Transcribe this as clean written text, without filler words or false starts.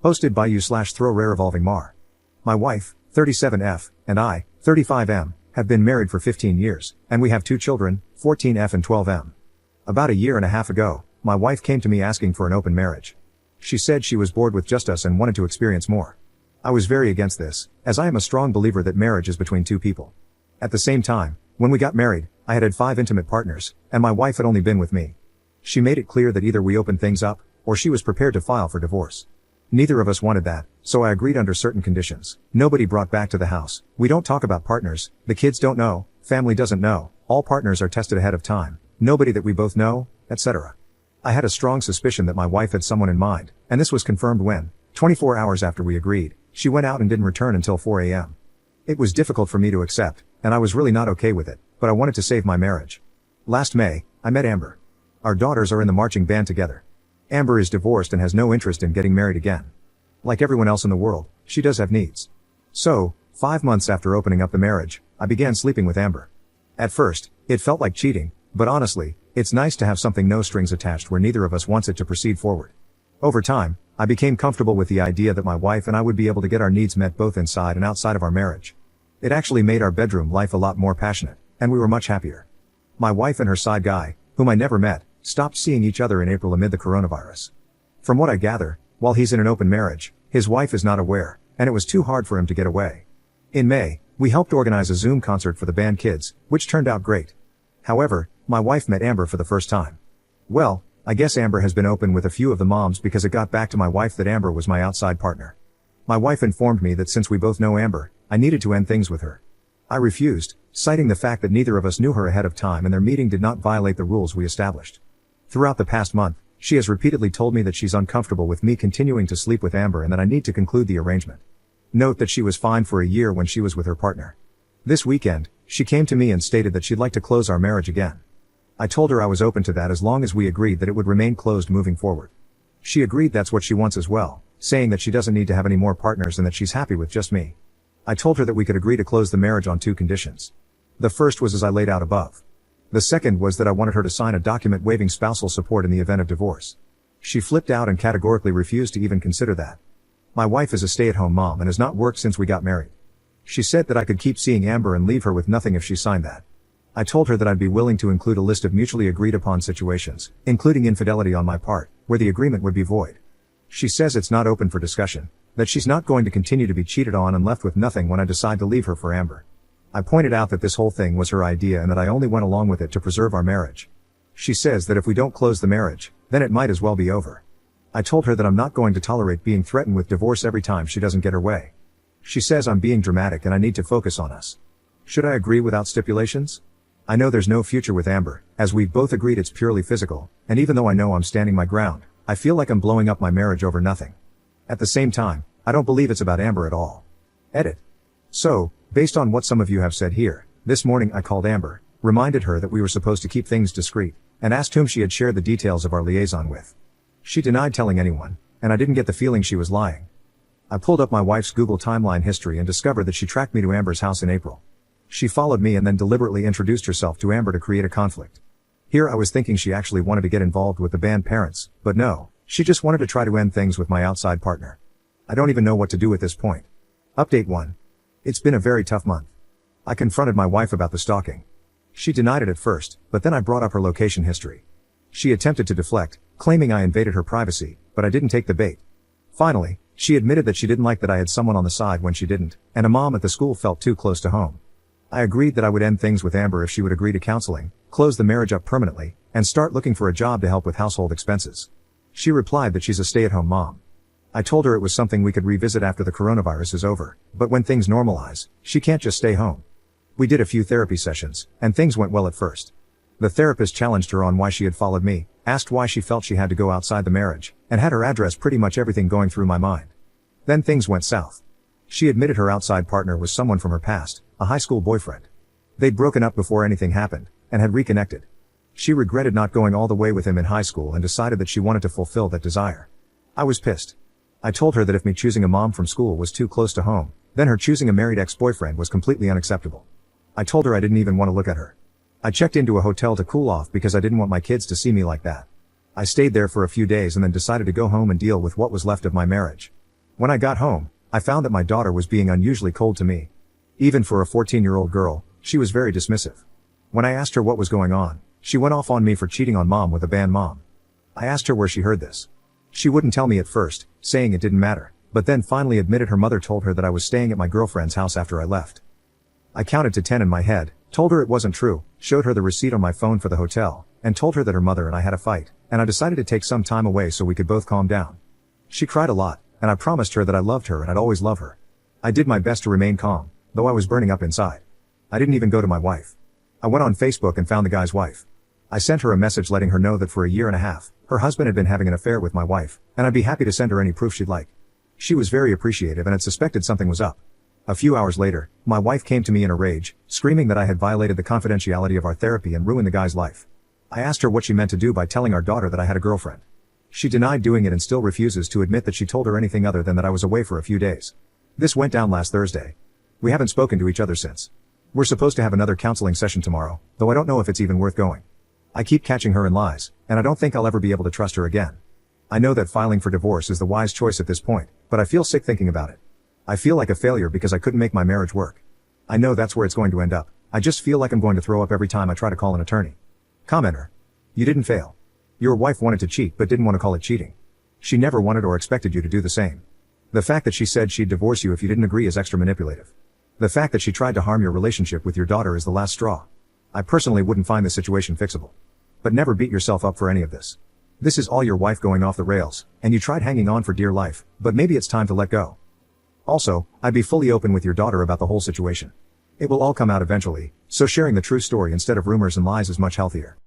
Hosted by you/throw rare evolving Mar. My wife, 37F, and I, 35M, have been married for 15 years, and we have 2 children, 14F and 12M. About a year and a half ago, my wife came to me asking for an open marriage. She said she was bored with just us and wanted to experience more. I was very against this, as I am a strong believer that marriage is between 2 people. At the same time, when we got married, I had 5 intimate partners, and my wife had only been with me. She made it clear that either we opened things up, or she was prepared to file for divorce. Neither of us wanted that, so I agreed under certain conditions. Nobody brought back to the house. We don't talk about partners, the kids don't know, family doesn't know, all partners are tested ahead of time, nobody that we both know, etc. I had a strong suspicion that my wife had someone in mind, and this was confirmed when, 24 hours after we agreed, she went out and didn't return until 4 a.m. It was difficult for me to accept, and I was really not okay with it, but I wanted to save my marriage. Last May, I met Amber. Our daughters are in the marching band together. Amber is divorced and has no interest in getting married again. Like everyone else in the world, she does have needs. So, 5 months after opening up the marriage, I began sleeping with Amber. At first, it felt like cheating, but honestly, it's nice to have something no strings attached where neither of us wants it to proceed forward. Over time, I became comfortable with the idea that my wife and I would be able to get our needs met both inside and outside of our marriage. It actually made our bedroom life a lot more passionate, and we were much happier. My wife and her side guy, whom I never met, stopped seeing each other in April amid the coronavirus. From what I gather, while he's in an open marriage, his wife is not aware, and it was too hard for him to get away. In May, we helped organize a Zoom concert for the band kids, which turned out great. However, my wife met Amber for the first time. Well, I guess Amber has been open with a few of the moms because it got back to my wife that Amber was my outside partner. My wife informed me that since we both know Amber, I needed to end things with her. I refused, citing the fact that neither of us knew her ahead of time and their meeting did not violate the rules we established. Throughout the past month, she has repeatedly told me that she's uncomfortable with me continuing to sleep with Amber and that I need to conclude the arrangement. Note that she was fine for a year when she was with her partner. This weekend, she came to me and stated that she'd like to close our marriage again. I told her I was open to that as long as we agreed that it would remain closed moving forward. She agreed that's what she wants as well, saying that she doesn't need to have any more partners and that she's happy with just me. I told her that we could agree to close the marriage on 2 conditions. The first was as I laid out above. The second was that I wanted her to sign a document waiving spousal support in the event of divorce. She flipped out and categorically refused to even consider that. My wife is a stay-at-home mom and has not worked since we got married. She said that I could keep seeing Amber and leave her with nothing if she signed that. I told her that I'd be willing to include a list of mutually agreed upon situations, including infidelity on my part, where the agreement would be void. She says it's not open for discussion, that she's not going to continue to be cheated on and left with nothing when I decide to leave her for Amber. I pointed out that this whole thing was her idea and that I only went along with it to preserve our marriage. She says that if we don't close the marriage, then it might as well be over. I told her that I'm not going to tolerate being threatened with divorce every time she doesn't get her way. She says I'm being dramatic and I need to focus on us. Should I agree without stipulations? I know there's no future with Amber, as we've both agreed it's purely physical, and even though I know I'm standing my ground, I feel like I'm blowing up my marriage over nothing. At the same time, I don't believe it's about Amber at all. Edit. So, based on what some of you have said here, this morning I called Amber, reminded her that we were supposed to keep things discreet, and asked whom she had shared the details of our liaison with. She denied telling anyone, and I didn't get the feeling she was lying. I pulled up my wife's Google timeline history and discovered that she tracked me to Amber's house in April. She followed me and then deliberately introduced herself to Amber to create a conflict. Here I was thinking she actually wanted to get involved with the band parents, but no, she just wanted to try to end things with my outside partner. I don't even know what to do at this point. Update 1. It's been a very tough month. I confronted my wife about the stalking. She denied it at first, but then I brought up her location history. She attempted to deflect, claiming I invaded her privacy, but I didn't take the bait. Finally, she admitted that she didn't like that I had someone on the side when she didn't, and a mom at the school felt too close to home. I agreed that I would end things with Amber if she would agree to counseling, close the marriage up permanently, and start looking for a job to help with household expenses. She replied that she's a stay-at-home mom. I told her it was something we could revisit after the coronavirus is over, but when things normalize, she can't just stay home. We did a few therapy sessions, and things went well at first. The therapist challenged her on why she had followed me, asked why she felt she had to go outside the marriage, and had her address pretty much everything going through my mind. Then things went south. She admitted her outside partner was someone from her past, a high school boyfriend. They'd broken up before anything happened, and had reconnected. She regretted not going all the way with him in high school and decided that she wanted to fulfill that desire. I was pissed. I told her that if me choosing a mom from school was too close to home, then her choosing a married ex-boyfriend was completely unacceptable. I told her I didn't even want to look at her. I checked into a hotel to cool off because I didn't want my kids to see me like that. I stayed there for a few days and then decided to go home and deal with what was left of my marriage. When I got home, I found that my daughter was being unusually cold to me. Even for a 14-year-old girl, she was very dismissive. When I asked her what was going on, she went off on me for cheating on mom with a band mom. I asked her where she heard this. She wouldn't tell me at first, saying it didn't matter, but then finally admitted her mother told her that I was staying at my girlfriend's house after I left. I counted to 10 in my head, told her it wasn't true, showed her the receipt on my phone for the hotel, and told her that her mother and I had a fight, and I decided to take some time away so we could both calm down. She cried a lot, and I promised her that I loved her and I'd always love her. I did my best to remain calm, though I was burning up inside. I didn't even go to my wife. I went on Facebook and found the guy's wife. I sent her a message letting her know that for a year and a half, her husband had been having an affair with my wife, and I'd be happy to send her any proof she'd like. She was very appreciative and had suspected something was up. A few hours later, my wife came to me in a rage, screaming that I had violated the confidentiality of our therapy and ruined the guy's life. I asked her what she meant to do by telling our daughter that I had a girlfriend. She denied doing it and still refuses to admit that she told her anything other than that I was away for a few days. This went down last Thursday. We haven't spoken to each other since. We're supposed to have another counseling session tomorrow, though I don't know if it's even worth going. I keep catching her in lies, and I don't think I'll ever be able to trust her again. I know that filing for divorce is the wise choice at this point, but I feel sick thinking about it. I feel like a failure because I couldn't make my marriage work. I know that's where it's going to end up. I just feel like I'm going to throw up every time I try to call an attorney. Commenter. You didn't fail. Your wife wanted to cheat but didn't want to call it cheating. She never wanted or expected you to do the same. The fact that she said she'd divorce you if you didn't agree is extra manipulative. The fact that she tried to harm your relationship with your daughter is the last straw. I personally wouldn't find the situation fixable. But never beat yourself up for any of this. This is all your wife going off the rails, and you tried hanging on for dear life, but maybe it's time to let go. Also, I'd be fully open with your daughter about the whole situation. It will all come out eventually, so sharing the true story instead of rumors and lies is much healthier.